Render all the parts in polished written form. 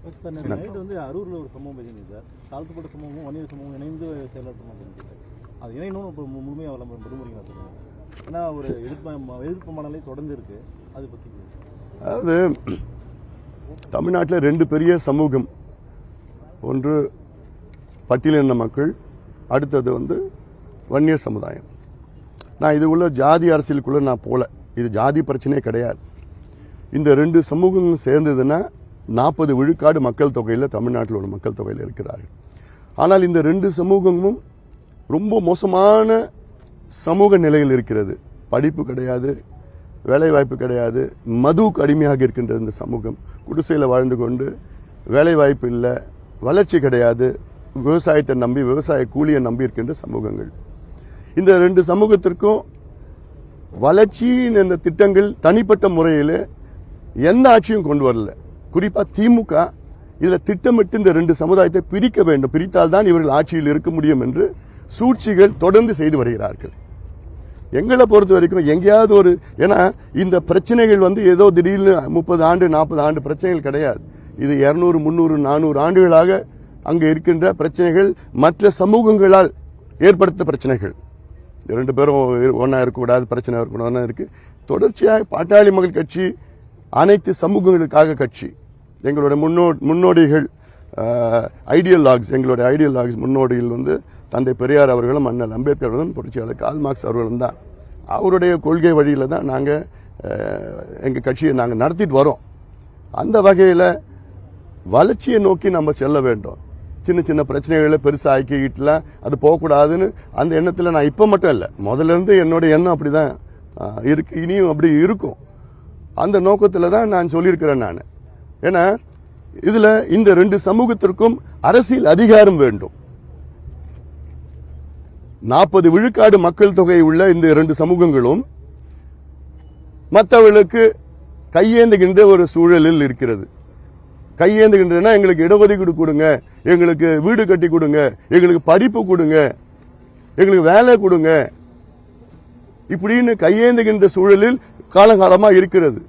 அரூர்ல ஒரு சம்பவம் பேசினீங்க சார். தாழ்த்தப்பட்ட சமூகமும் வன்னியர் சமூகம் இணைந்து செயலாற்றணும். அது இணையணும் முழுமையாக விரும்புறீங்களா சொல்லுங்க. ஏன்னா ஒரு எதிர்ப்பு மனநிலை தொடர்ந்து இருக்கு. அதை பற்றி அதாவது தமிழ்நாட்டில் ரெண்டு பெரிய சமூகம், ஒன்று பட்டியலின மக்கள், அடுத்தது வன்னியர் சமுதாயம். நான் இது உள்ள ஜாதி அரசியலுக்குள்ள நான் போல, இது ஜாதி பிரச்சனையே கிடையாது. இந்த ரெண்டு சமூகங்களும் சேர்ந்ததுன்னா 40 விழுக்காடு மக்கள் தொகையில் தமிழ்நாட்டில் உள்ள மக்கள் தொகையில் இருக்கிறார்கள். ஆனால் இந்த ரெண்டு சமூகமும் ரொம்ப மோசமான சமூக நிலையில் இருக்கிறது. படிப்பு கிடையாது, வேலைவாய்ப்பு கிடையாது, மதுவுக்கு அடிமையாக இருக்கின்ற இந்த சமூகம் குடிசையில் வாழ்ந்து கொண்டு வேலைவாய்ப்பு இல்லை, வளர்ச்சி கிடையாது, விவசாயத்தை நம்பி விவசாய கூலியை நம்பி இருக்கின்ற சமூகங்கள். இந்த ரெண்டு சமூகத்திற்கும் வளர்ச்சியின் இந்த திட்டங்கள் தனிப்பட்ட முறையில் எந்த ஆட்சியும் கொண்டு வரல. குறிப்பா திமுக இதுல திட்டமிட்டு இந்த ரெண்டு சமுதாயத்தை பிரிக்க வேண்டும், பிரித்தால்தான் இவர்கள் ஆட்சியில் இருக்க முடியும் என்று சூழ்ச்சிகள் தொடர்ந்து செய்து வருகிறார்கள். எங்களை பொறுத்த வரைக்கும் எங்கேயாவது ஒரு, ஏன்னா இந்த பிரச்சனைகள் ஏதோ திடீர்னு 30 ஆண்டு 40 ஆண்டு பிரச்சனைகள் கிடையாது. இது 200 300 400 ஆண்டுகளாக அங்க இருக்கின்ற பிரச்சனைகள், மற்ற சமூகங்களால் ஏற்படுத்த பிரச்சனைகள். ரெண்டு பேரும் ஒன்னா இருக்கக்கூடாது, பிரச்சனை இருக்கக்கூடாது இருக்கு. தொடர்ச்சியாக பாட்டாளி மக்கள் கட்சி அனைத்து சமூகங்களுக்காக கட்சி. எங்களுடைய முன்னோடிகள் ஐடியலாக்ஸ், எங்களுடைய ஐடியலாக்ஸ் முன்னோடிகள் தந்தை பெரியார் அவர்களும் அண்ணல் அம்பேத்கர் அவர்களும் புரட்சியாளர் கால் மார்க்ஸ் அவர்களும் தான். அவருடைய கொள்கை வழியில தான் நாங்கள் எங்கள் கட்சியை நாங்கள் நடத்திட்டு வரோம். அந்த வகையில் வளர்ச்சியை நோக்கி நம்ம செல்ல வேண்டும். சின்ன சின்ன பிரச்சனைகளை பெருசாக்கிட்டுலாம் அது போகக்கூடாதுன்னு அந்த எண்ணத்தில் நான் இப்போ மட்டும் இல்லை, முதல்ல இருந்து என்னோட எண்ணம் அப்படிதான் இருக்கு, இனியும் அப்படி இருக்கும். அந்த நோக்கத்தில் தான் நான் சொல்லியிருக்கிறேன். நான் ஏன்னா இதுல இந்த ரெண்டு சமூகத்திற்கும் அரசியல் அதிகாரம் வேண்டும். 40 விழுக்காடு மக்கள் தொகை உள்ள இந்த இரண்டு சமூகங்களும் மற்றவர்களுக்கு கையேந்துகின்ற ஒரு சூழலில் இருக்கிறது. கையேந்துகின்றனா எங்களுக்கு இடஒதுக்கீடு கொடுங்க, எங்களுக்கு வீடு கட்டி கொடுங்க, எங்களுக்கு படிப்பு கொடுங்க, எங்களுக்கு வேலை கொடுங்க, இப்படின்னு கையேந்துகின்ற சூழலில் காலகாலமாக இருக்கிறது.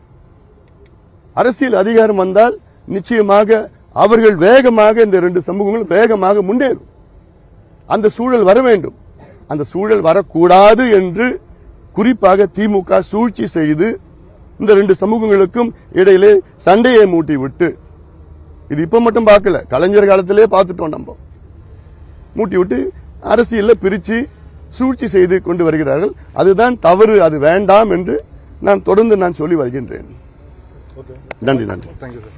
அரசியல் அதிகாரம் வந்தால் நிச்சயமாக அவர்கள் வேகமாக, இந்த ரெண்டு சமூகங்களும் வேகமாக முன்னேறும். அந்த சூழல் வர வேண்டும். அந்த சூழல் வரக்கூடாது என்று குறிப்பாக திமுக சூழ்ச்சி செய்து இந்த ரெண்டு சமூகங்களுக்கும் இடையிலே சண்டையை மூட்டி விட்டு, இது இப்ப மட்டும் பார்க்கல, கலைஞர் காலத்திலே பார்த்துட்டோம், நம்ம மூட்டி விட்டு அரசியல்ல பிரிச்சு சூழ்ச்சி செய்து கொண்டு வருகிறார்கள். அதுதான் தவறு, அது வேண்டாம் என்று நான் தொடர்ந்து சொல்லி வருகின்றேன். நன்றி. Thank you sir.